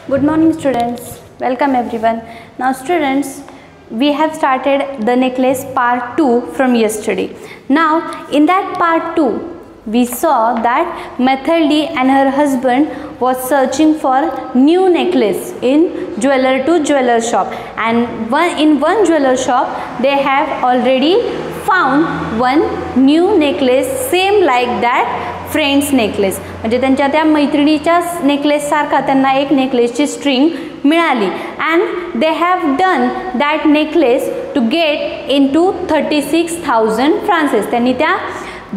Good morning students, welcome everyone. Now students, we have started the necklace part 2 from yesterday. Now in that part 2 we saw that Mathilde and her husband was searching for new necklace in jeweler to jeweler shop, and in one jeweler shop they have already found one new necklace same like that friends necklace, म्हणजे त्यांच्या त्या मैत्रिणीच्या necklace सारखा त्यांना एक नेकलेसची string मिळाली. And they have done that necklace to get in to 36,000 francs. त्यांनी त्या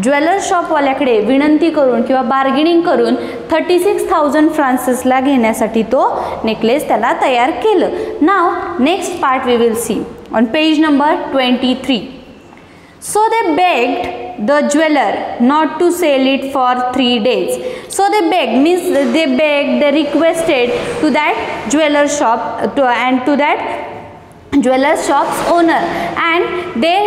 ज्वेलर शॉपवाल्याकडे विनंती करून किंवा बार्गेनिंग करून 36,000 फ्रान्सेसला घेण्यासाठी तो नेकलेस त्याला तयार केलं. Now next part we will see on page number 23. So they begged the jeweler not to sell it for 3 days. So they begged means they begged, they requested to that jeweler shop to that jeweler shop's owner, and they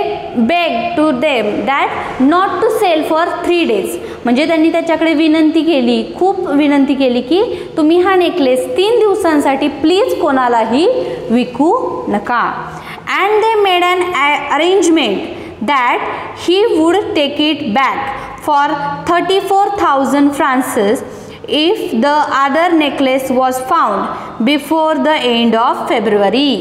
begged to them that not to sell for 3 days. म्हणजे त्यांनी त्याच्याकडे विनंती केली, खूप विनंती केली की तुम्ही हा नेकलेस 3 दिवसांसाठी प्लीज कोणालाही विकू नका. And they made an arrangement that he would take it back for 34,000 francs if the other necklace was found before the end of February.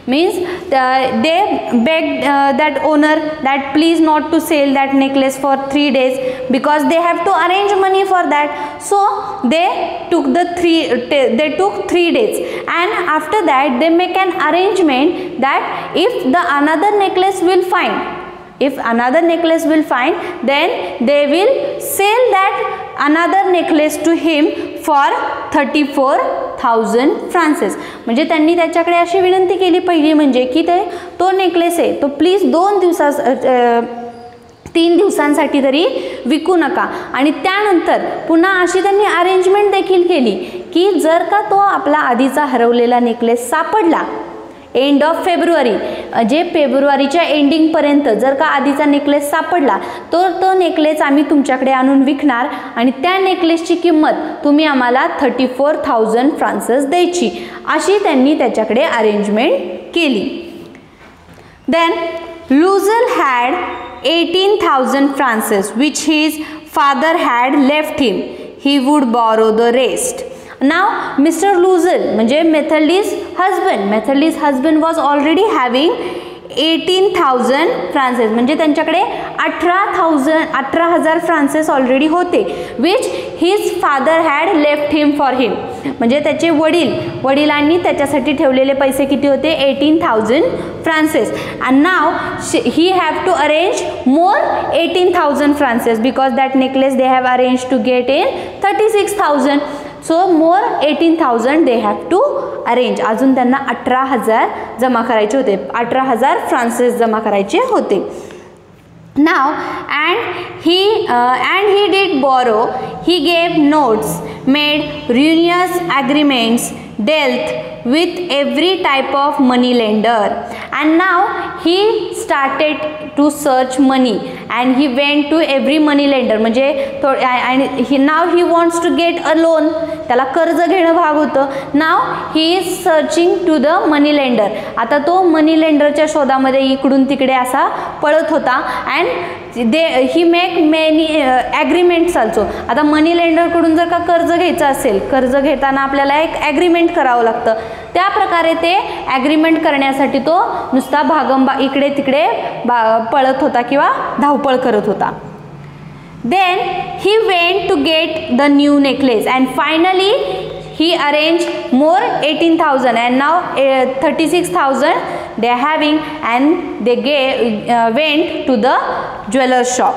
Means they begged that owner that please not to sell that necklace for 3 days because they have to arrange money for that. So they took 3 days, and after that they make an arrangement that if the another necklace will find, then they will sell that another necklace to him for 34,000 francs. म्हणजे त्यांनी त्याच्याकडे अशी विनंती केली पहिली म्हणजे की तो नेकलेस आहे तो प्लीज 3 दिवसांसाठी तरी विकू नका. आणि त्यानंतर पुन्हा अशी त्यांनी अरेंजमेंट देखील केली की जर का तो आपला आधीचा हरवलेला नेकलेस सापडला एंड ऑफ फेब्रुवारी, जे फेब्रुवारीच्या एंडिंगपर्यंत जर का आधीचा नेकलेस सापडला तर तो नेकलेस आम्ही तुमच्याकडे आणून विकणार आणि त्या नेकलेसची किंमत तुम्ही आम्हाला 34,000 फ्रान्सेस द्यायची, अशी त्यांनी त्याच्याकडे अरेंजमेंट केली. Then Loisel had 18,000 francs which his father had left him. He would borrow the rest. Now Mr. Luzil म्हणजे Mathilde's husband was already having 18,000 francs, म्हणजे त्यांच्याकडे 18,000 फ्रान्सेस ऑलरेडी होते which his father had left him for him. म्हणजे त्याचे वडिलांनी त्याच्यासाठी ठेवलेले पैसे किती होते 18,000 Frances. and now he have to arrange more 18,000 frances because that necklace they have arranged to get in 36,000. So more 18,000 they have to arrange. अजून त्यांना 18,000 जमा करायचे होते, 18,000 फ्रान्सेस जमा करायचे होते. Now and he did borrow. He gave notes, made ruinous agreements, dealt with every type of money lender, and now he started to search money and he went to every money lender. म्हणजे now he wants to get a loan, त्याला कर्ज घेणं भाग होतं. now he is searching to the money lender. आता तो मनी लेंडरच्या शोधामध्ये इकडून तिकडे असा पळत होता. and he make many agreements also. आता मनी लेंडरकडून जर का कर्ज घ्यायचं असेल, कर्ज घेताना आपल्याला एक ॲग्रीमेंट करावं लागतं, त्या प्रकारे ते ॲग्रीमेंट करण्यासाठी तो नुसता इकडे तिकडे पळत होता किंवा धावपळ करत होता. Then he went to get the new necklace and finally he arranged more 18,000 and now 36,000 they are having, and they went to the jeweler shop.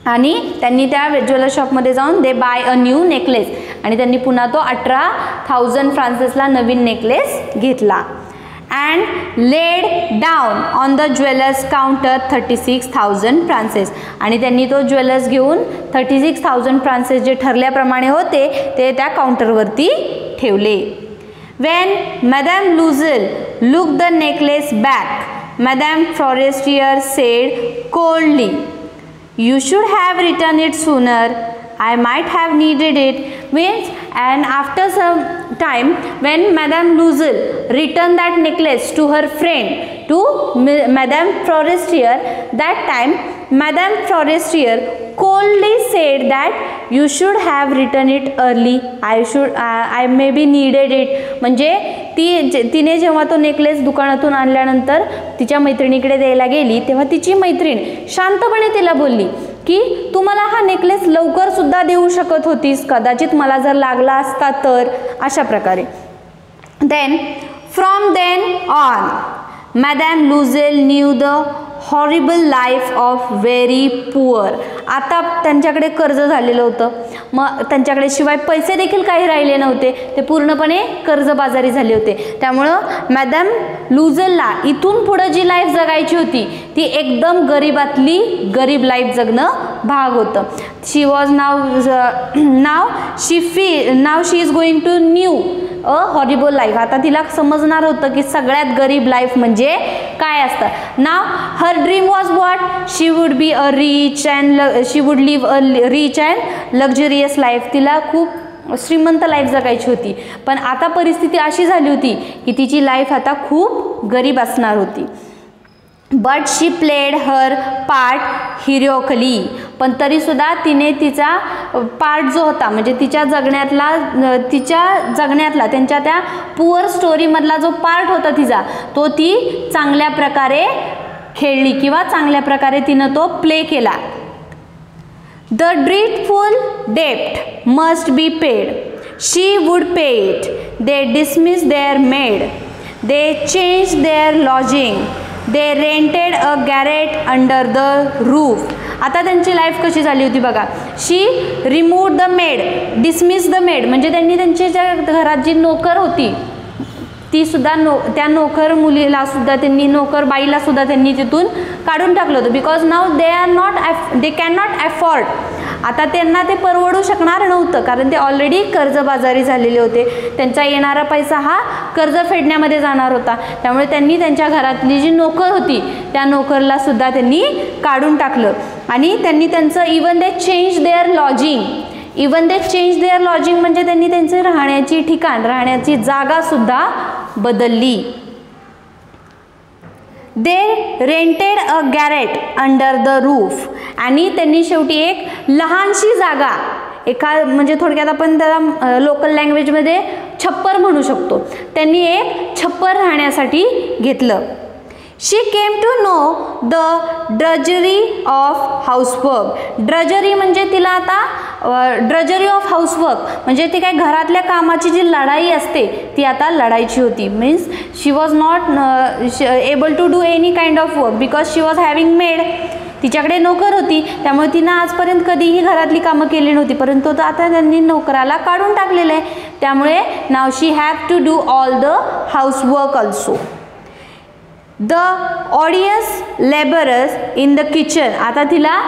आणि त्यांनी त्या ज्वेलर शॉपमध्ये जाऊन they buy a new necklace, आणि त्यांनी पुन्हा तो 18,000 फ्रान्सेसला नवीन नेकलेस घेतला. And laid down on the jeweller's counter 36,000 francs, आणि त्यांनी तो ज्वेलर्स घेऊन 36,000 फ्रान्सेस जे ठरल्याप्रमाणे होते ते त्या काउंटरवरती ठेवले. When madam Loisel look the necklace back, madam Forestier said coldly, "You should have returned it sooner. I might have needed it. Means, and after some time, when Madame Loisel returned that necklace to her friend, to Madame Forestier, that time Madame Forestier coldly said that you should have written it early. I maybe needed it. म्हणजे तिने जेव्हा तो necklace दुकानातून आणल्यानंतर तिच्या मैत्रिणीकडे द्यायला गेली, तेव्हा तिची मैत्रीण शांतपणे तिला बोलली की तू मला हा नेकलेस लवकर सुद्धा देऊ शकत होतीस, कदाचित मला जर लागला असता तर, अशा प्रकारे. Then from then on Madame Loisel knew the horrible life of very poor. आता त्यांच्याकडे कर्ज झालेलं होतं, मग त्यांच्याकडे शिवाय पैसे देखील काही राहिले नव्हते, ते पूर्णपणे कर्जबाजारी झाले होते. त्यामुळं मॅडम लुझेलला इथून पुढे जी लाईफ जगायची होती ती एकदम गरीबातली गरीब लाईफ जगणं भाग होतं. She was now she is going to knew a horrible life. आता तिला समजणार होतं की सगळ्यात गरीब लाईफ म्हणजे काय असतं. Now her dream was what, she would be a rich and she would live a rich and luxurious life. तिला खूप श्रीमंत लाईफ जगायची होती, पण आता परिस्थिती अशी झाली होती की तिची लाईफ आता खूप गरीब असणार होती. But she played her part heroically. पण तरीसुद्धा तिने तिचा पार्ट जो होता, म्हणजे तिच्या जगण्यातला त्यांच्या त्या पुअर स्टोरीमधला जो पार्ट होता तिचा, तो ती चांगल्या प्रकारे खेळली किंवा चांगल्या प्रकारे तिनं तो प्ले केला. द ड्रीडफुल डेप्ट must be paid. She would pay it. They dismiss their maid. They change their lodging. They rented a garret under the roof. आता त्यांची लाईफ कशी झाली होती बघा. She remove the maid, dismiss the maid, म्हणजे त्यांनी त्यांची ज्या घरात जी नोकर होती ती सुद्धा त्या नोकर मुलीला सुद्धा त्यांनी, नोकर बाईला सुद्धा त्यांनी तिथून काढून टाकलं होतं. Because now they can not afford. आता त्यांना ते परवडू शकणार नव्हतं, कारण ते ऑलरेडी कर्जबाजारी झालेले होते. त्यांचा येणारा पैसा हा कर्ज फेडण्यामध्ये जाणार होता. त्यामुळे त्यांनी त्यांच्या घरातली जी नोकर होती त्या नोकरला सुद्धा त्यांनी काढून टाकलं. आणि त्यांनी त्यांचं even they change their lodging म्हणजे त्यांनी त्यांचे राहण्याची ठिकाण, राहण्याची जागा सुद्धा बदलली. They rented a garret under the roof. आणि त्यांनी शेवटी एक लहानशी जागा, म्हणजे थोडक्यात आपण त्याला लोकल लँग्वेजमध्ये छप्पर म्हणू शकतो, त्यांनी एक छप्पर राहण्यासाठी घेतलं. She came to know the drudgery of housework. Drudgery म्हणजे तिला आता ड्रजरी ऑफ हाऊसवर्क म्हणजे ती काय घरातल्या कामाची जी लढाई असते ती आता लढायची होती. Means she was not able to do any kind of work because she was having maid. तिच्याकडे नोकर होती, त्यामुळे तिनं आजपर्यंत कधीही घरातली कामं केली नव्हती, परंतु आता त्यांनी नोकराला काढून टाकलेलं आहे. त्यामुळे now she have to do all the housework also. The odious labourers in the kitchen. आता तिला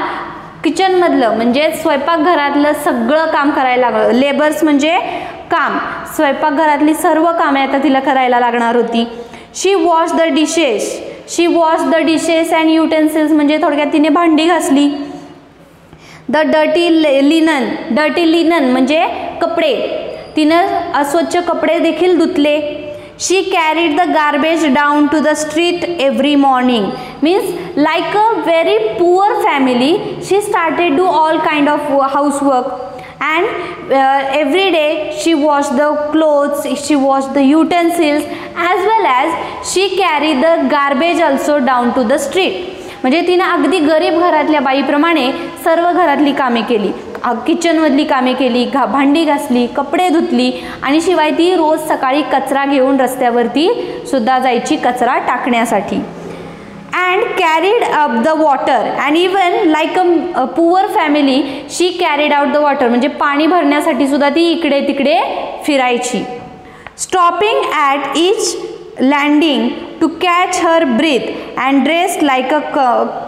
किचनमधलं म्हणजे स्वयंपाकघरातलं सगळं काम करायला लागलं. लेबर्स म्हणजे काम, स्वयंपाकघरातली सर्व कामे आता तिला करायला लागणार होती. She wash the dishes and utensils म्हणजे थोडक्यात तिने भांडी घासली. द डर्टी लिनन म्हणजे कपडे, तिनं अस्वच्छ कपडे देखील धुतले. She carried the garbage down to the street every morning. Means like a very poor family she started do all kind of housework and every day she washed the clothes, she washed the utensils as well as she carried the garbage also down to the street. म्हणजे तिने अगदी गरीब घरातल्या बाईप्रमाणे सर्व घरातली कामे केली, किचनमधली कामे केली, भांडी घासली, कपडे धुतली आणि शिवाय ती रोज सकाळी कचरा घेऊन रस्त्यावरती सुद्धा जायची कचरा टाकण्यासाठी. and carried up the water and even like a poor family she carried out the water म्हणजे पाणी भरण्यासाठी सुद्धा ती इकडे तिकडे फिरायची. stopping at each landing to catch her breath and dressed like a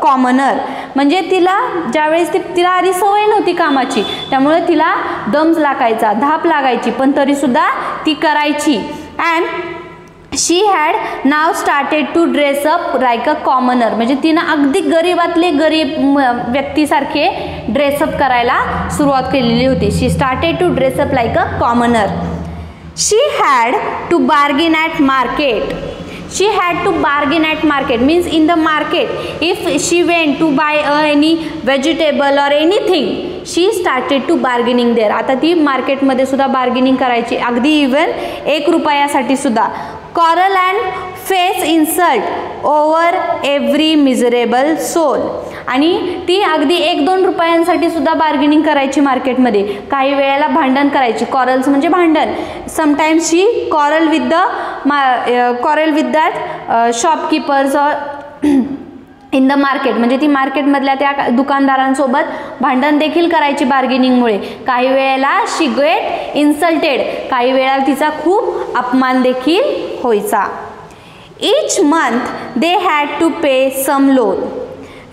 commoner. म्हणजे तिला ज्यावेळेस तिला आधी सवय नव्हती कामाची, त्यामुळे तिला दम लागायचा, धाप लागायची, पण तरी सुद्धा ती करायची. and she had now started to dress up like a commoner, म्हणजे तिनं अगदी गरीबातले गरीब व्यक्तीसारखे ड्रेसअप करायला सुरुवात केलेली होती. She started to dress up like a commoner. She had to bargain at market. She had to bargain at market, means in the market. If she went to buy any vegetable or anything, she started to bargaining there. आता ती मार्केटमध्ये सुद्धा bargaining करायची, अगदी even 1 रुपयासाठी सुद्धा. quarrel and face insult over every miserable soul. आणि ती अगदी 1-2 रुपयांसाठी सुद्धा बार्गेनिंग करायची मार्केटमध्ये. काही वेळेला भांडण करायची, कॉरल्स म्हणजे भांडण. Sometimes she quarrel with that shopkeepers or in the market, म्हणजे ती मार्केटमधल्या त्या दुकानदारांसोबत भांडण देखील करायची बार्गेनिंगमुळे. काही वेळेला शी गेट इन्सल्टेड, काही वेळेला तिचा खूप अपमान देखील व्हायचा. each month they had to pay some loan,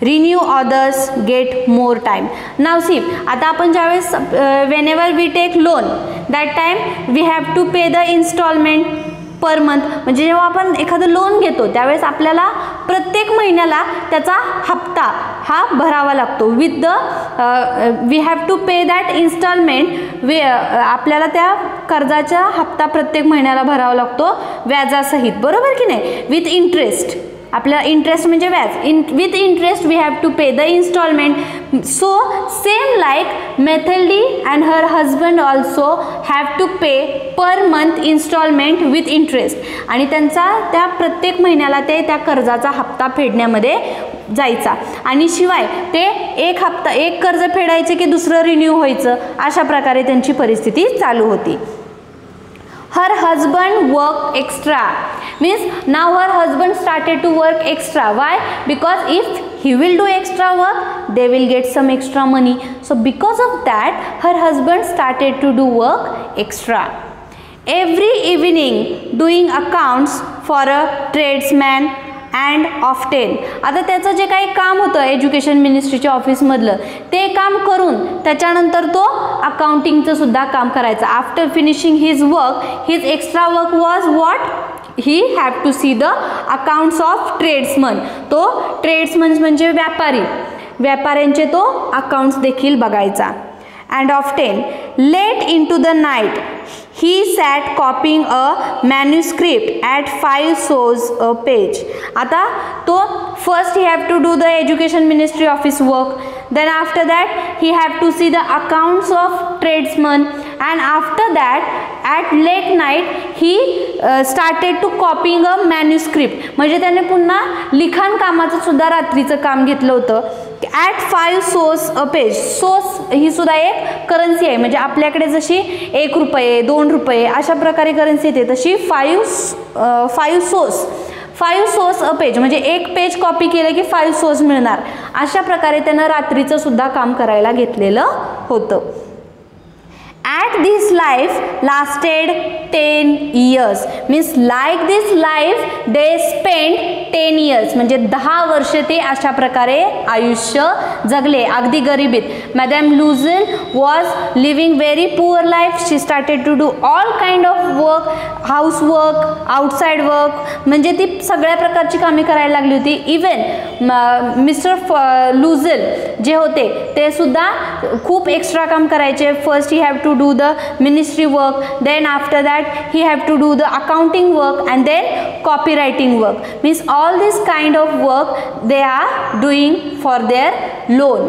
renew others, get more time. Now see, आता आपण ज्यावेळेस whenever we take loan, that time we have to pay the installment per month. म्हणजे जेव्हा आपण एखादं लोन घेतो त्यावेळेस आपल्याला प्रत्येक महिन्याला त्याचा हप्ता हा भरावा लागतो. With the we have to pay that instalment. आपल्याला त्या कर्जाचा हप्ता प्रत्येक महिन्याला भरावा लागतो व्याजासहित, बरोबर की नाही, विथ इंटरेस्ट. आपल्याला इंटरेस्ट म्हणजे व्याज. With interest we have to pay the instalment. So same like Mathilde and her husband also have to pay per month instalment with interest. आणि त्यांचा त्या प्रत्येक महिन्याला ते त्या कर्जाचा हप्ता फेडण्यामध्ये जायचा. आणि शिवाय ते एक कर्ज फेडायचे की दुसरं रिन्यू व्हायचं, अशा प्रकारे त्यांची परिस्थिती चालू होती. her husband worked extra, means now her husband started to work extra. Why? Because if he will do extra work, they will get some extra money. So because of that, her husband started to do work extra. Every evening doing accounts for a tradesman and often. आता त्याचं जे काही काम होतं education मिनिस्ट्रीच्या ऑफिसमधलं ते काम करून त्याच्यानंतर तो अकाउंटिंगचं सुद्धा काम करायचा. After finishing his work, his extra work was what? He have to see the accounts of tradesmen. तो ट्रेड्समन म्हणजे व्यापाऱ्यांचे तो अकाउंट्स देखील बघायचा. And often late into the night he sat copying a manuscript at 5 sols a page. आता तो first he have to do the education ministry office work, then after that he have to see the accounts of tradesmen, and after that at late night he started to copying a manuscript. म्हणजे त्याने पुन्हा लिखाण कामाचं सुद्धा रात्रीचं काम घेतलं होतं. At 5 sauce a page. सोस ही सुद्धा एक करन्सी आहे, म्हणजे आपल्याकडे जशी 1 रुपये 2 रुपये अशा प्रकारे करन्सी येते तशी 5 सोस अ पेज, म्हणजे 1 पेज कॉपी केलं की 5 सोस मिळणार. अशा प्रकारे त्यानं रात्रीचं सुद्धा काम करायला घेतलेलं होतं. At this life lasted 10 years, means like this life they spent 10 years, म्हणजे 10 वर्ष ते अशा प्रकारे आयुष्य जगले अगदी गरिबीत. Madam Loisel was living very poor life. She started to do all kind of work, house work, outside work, म्हणजे ती सगळ्या प्रकारची कामे करायला लागली होती. इवन मिस्टर लुझेल जे होते ते सुद्धा खूप एक्स्ट्रा काम करायचे. First he have to do the ministry work, then after that he have to do the accounting work, and then copywriting work. Means all this kind of work they are doing for their loan,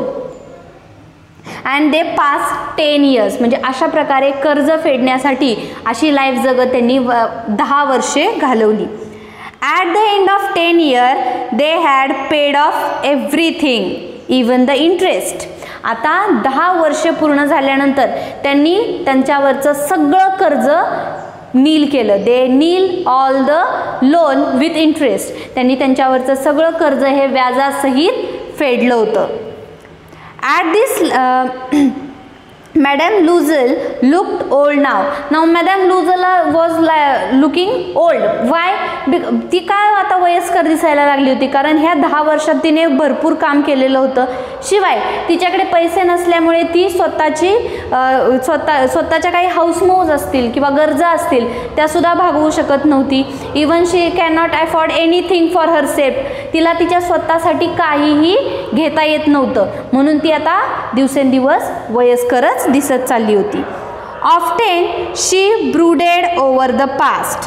and they pass 10 years. म्हणजे अशा प्रकारे कर्ज फेडण्यासाठी अशी life जगत त्यांनी 10 वर्षे घालवली. At the end of 10 years they had paid off everything, even the interest. आता 10 वर्ष पूर्ण झाल्यानंतर त्यांनी त्यांच्यावरचं सगळं कर्ज नील केलं. They nil all the loan with interest. त्यांनी त्यांच्यावरचं सगळं कर्ज हे व्याजासहित फेडलं होतं. At this Madame Loisel looked old now. Now Madame Loisel was looking old. Why? ती काय आता वयस्कर दिसायला लागली होती, कारण ह्या 10 वर्षात तिने भरपूर काम केलेलं होतं. शिवाय तिच्याकडे पैसे नसल्यामुळे ती स्वतःच्या काही हाऊसमौज असतील किंवा गरजा असतील त्या सुद्धा भागवू शकत नव्हती. Even she can not afford anything for her self. तिला तिच्या स्वतःसाठी काहीही घेता येत नव्हतं, म्हणून ती आता दिवसेंदिवस वयस्करच दिसत चालली होती. Often she brooded over the past.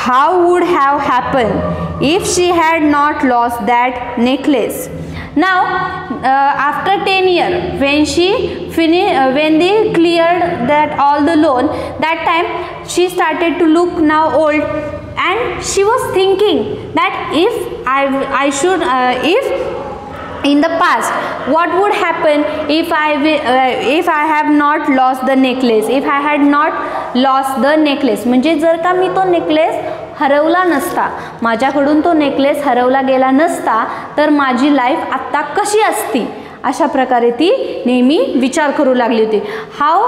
How would have happened if she had not lost that necklace? Now after 10 years, when they cleared that all the loan, that time she started to look now old, and she was thinking that if in the past what would happen if I have not lost the necklace, if I had not lost the necklace. म्हणजे जर का मी तो necklace हरवला नसता, माझ्याकडून तो necklace हरवला गेला नसता, तर माझी लाईफ आत्ता कशी असती, अशा प्रकारे ती नेहमी विचार करू लागली होती. How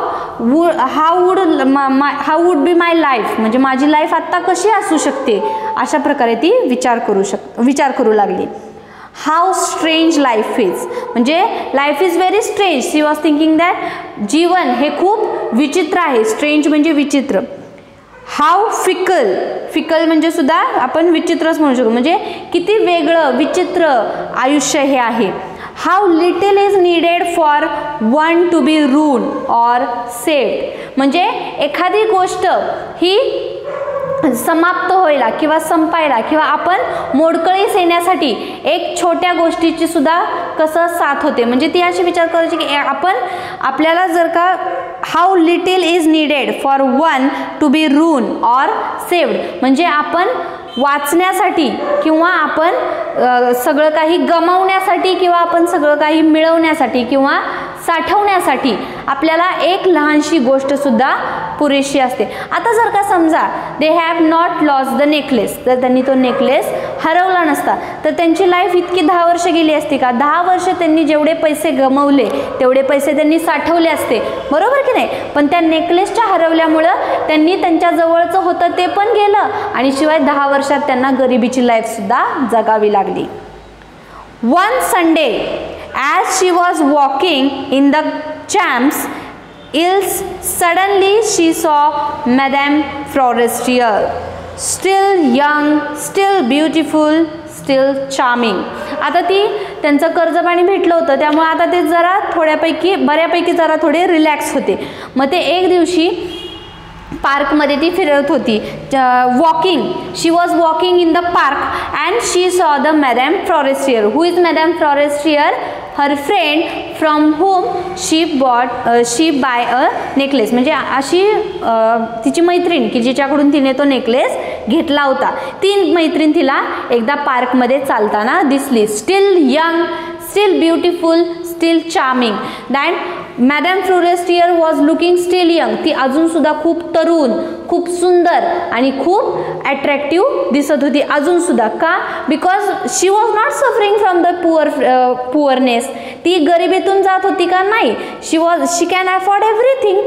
would be my life, म्हणजे माझी लाईफ आत्ता कशी असू शकते, अशा प्रकारे ती विचार करू लागली. हाऊ स्ट्रेंज लाईफ इज, म्हणजे life is very strange. She was thinking that जीवन हे खूप विचित्र आहे. स्ट्रेंज म्हणजे विचित्र. हाऊ फिकल म्हणजे सुद्धा आपण विचित्रच म्हणू शकतो, म्हणजे किती वेगळं विचित्र आयुष्य हे आहे. How little is needed for one to be ruined or saved, म्हणजे एखादी गोष्ट ही समाप्त व्हायला किंवा संपायला किंवा आपण मोडकळीस येण्यासाठी एक छोट्या गोष्टीची सुद्धा कसं साथ होते. म्हणजे ती अशी विचार करायची की आपल्याला जर का how little is needed for one to be ruined or saved, म्हणजे आपण वाचण्यासाठी किंवा आपण सगळं काही गमावण्यासाठी किंवा आपण सगळं काही मिळवण्यासाठी किंवा साठवण्यासाठी आपल्याला एक लहानशी गोष्ट सुद्धा पुरेशी असते. आता जर का समजा they have not lost the necklace, तर त्यांनी तो नेकलेस हरवला नसता तर त्यांची लाईफ इतकी 10 वर्ष गेली असती का? 10 वर्ष त्यांनी जेवढे पैसे गमावले तेवढे पैसे त्यांनी साठवले असते, बरोबर की नाही? पण त्या नेकलेसच्या हरवल्यामुळं त्यांनी त्यांच्या जवळचं होतं ते पण गेलं आणि शिवाय 10 वर्षात त्यांना गरिबीची लाईफ सुद्धा जगावी लागली. One Sunday as she was walking in the Champs Elysees, suddenly she saw Madame Forestier, still young, still beautiful, still charming. आता ती त्यांचं कर्जपाणी भेटलं होतं, त्यामुळे आता ते जरा बऱ्यापैकी जरा थोडे रिलॅक्स होते. मग ते एक दिवशी पार्कमध्ये ती फिरत होती. Walking, she was walking in the park and she saw the madam Forestier. Who is madam Forestier? Her friend from home she buy a necklace, म्हणजे अशी तिची मैत्रीण की जिच्याकडून तिने तो नेकलेस घेतला होता. ती मैत्रीण तिला एकदा पार्कमध्ये चालताना दिसली. Still young, still beautiful, still charming. That madam Forestier was looking still young. ती अजून सुद्धा खूप तरुण, खूप सुंदर आणि खूप अट्रॅक्टिव्ह दिसत होती अजून सुद्धा. का? Because she was not suffering from the poorness. ती गरिबीतून जात होती का? नाही. She can afford everything,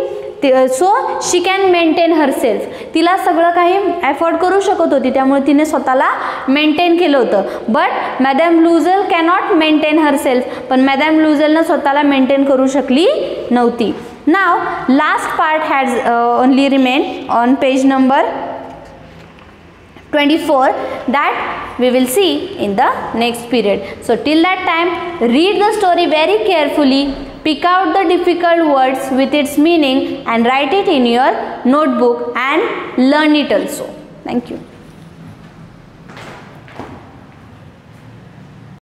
so she can maintain herself. तिला सगळं काही अफोर्ड करू शकत होती, त्यामुळे तिने स्वतःला मेंटेन केलं होतं. But madam Loisel cannot maintain herself, पण मॅडम लुझेलनं स्वतःला मेंटेन करू शकली नव्हती. नाव last part has only remain on page number 24 that we will see in the next period. So till that time, read the story very carefully, pick out the difficult words with its meaning and write it in your notebook and learn it also. Thank you.